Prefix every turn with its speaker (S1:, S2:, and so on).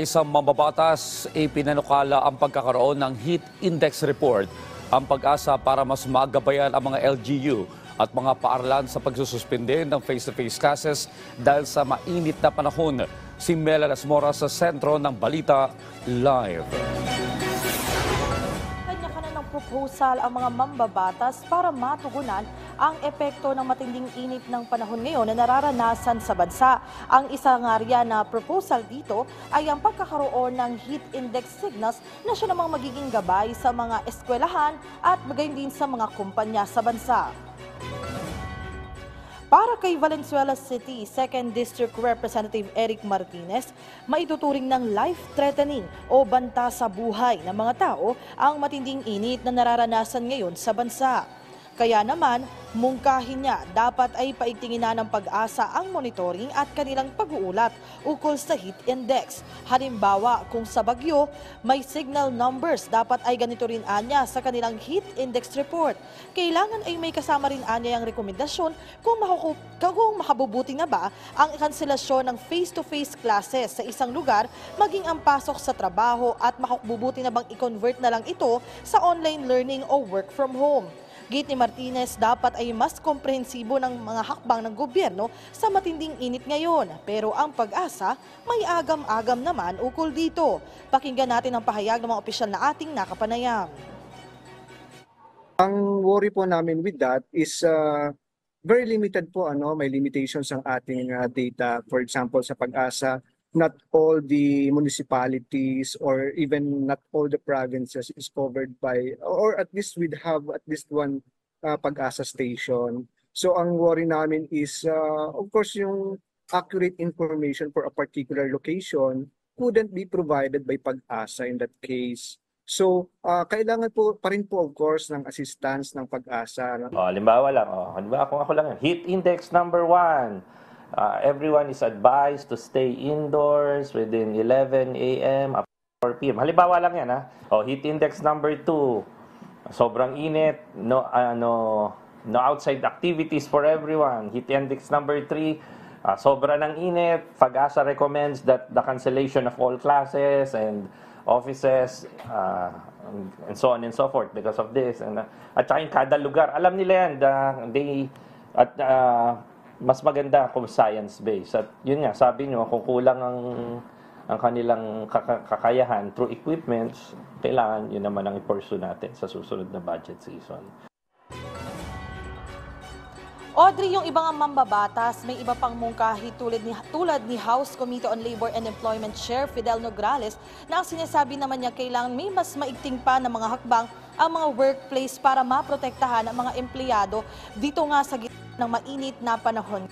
S1: Isang mambabatas, ipinanukala ang pagkakaroon ng heat index report, ang pag-asa para mas magabayan ang mga LGU at mga paaralan sa pagsususpinde ng face-to-face classes dahil sa mainit na panahon. Si Mela Las Moras sa sentro ng Balita Live.
S2: Kanya-kanya ng proposal ang mga mambabatas para matugunan ang epekto ng matinding init ng panahon ngayon na nararanasan sa bansa. Ang isang area na proposal dito ay ang pagkakaroon ng heat index signals na siya namang magiging gabay sa mga eskwelahan at gayon din sa mga kumpanya sa bansa. Para kay Valenzuela City, 2nd District Representative Eric Martinez, maituturing ng life-threatening o banta sa buhay ng mga tao ang matinding init na nararanasan ngayon sa bansa. Kaya naman, mungkahin niya dapat ay paigtingin na ng pag-asa ang monitoring at kanilang pag-uulat ukol sa heat index. Halimbawa, kung sa bagyo, may signal numbers, dapat ay ganito rin anya sa kanilang heat index report. Kailangan ay may kasama rin anya ang rekomendasyon kung makabubuti na ba ang kanselasyon ng face-to-face classes sa isang lugar, maging ang pasok sa trabaho at makabubuti na bang i-convert na lang ito sa online learning o work from home. Git ni Martinez, dapat ay mas komprehensibo ng mga hakbang ng gobyerno sa matinding init ngayon. Pero ang pag-asa, may agam-agam naman ukol dito. Pakinggan natin ang pahayag ng mga opisyal na ating nakapanayam.
S3: Ang worry po namin with that is very limited po, may limitations ang ating data. For example, sa pag-asa, not all the municipalities or even not all the provinces is covered by, or at least we'd have at least one pag-asa station. So ang worry namin is, of course, yung accurate information for a particular location couldn't be provided by pag-asa in that case. So, kailangan po pa rin po, of course, ng assistance ng pag-asa.
S4: Halimbawa lang, halimbawa kung ako lang, heat index number 1. Everyone is advised to stay indoors within 11 a.m. up to 4 p.m. Halimbawa lang yan, ha? Heat index number 2. Sobrang init, no outside activities for everyone. Heat index number 3. Sobra ng init. Pag-asa recommends that the cancellation of all classes and offices and so on and so forth because of this. At saka yung kada lugar, alam nila yan, mas maganda kung science-based. At yun nga, sabi nyo, kung kulang ang kanilang kakayahan through equipments, kailangan yun naman ang i-pursue natin sa susunod na budget season.
S2: Audrey, yung ibang mambabatas, may iba pang mungkahi tulad ni House Committee on Labor and Employment Chair Fidel Nograles na ang sinasabi naman niya kailangan may mas maigting pa ng mga hakbang ang mga workplace para maprotektahan ang mga empleyado dito nga sa gitna ng mainit na panahon.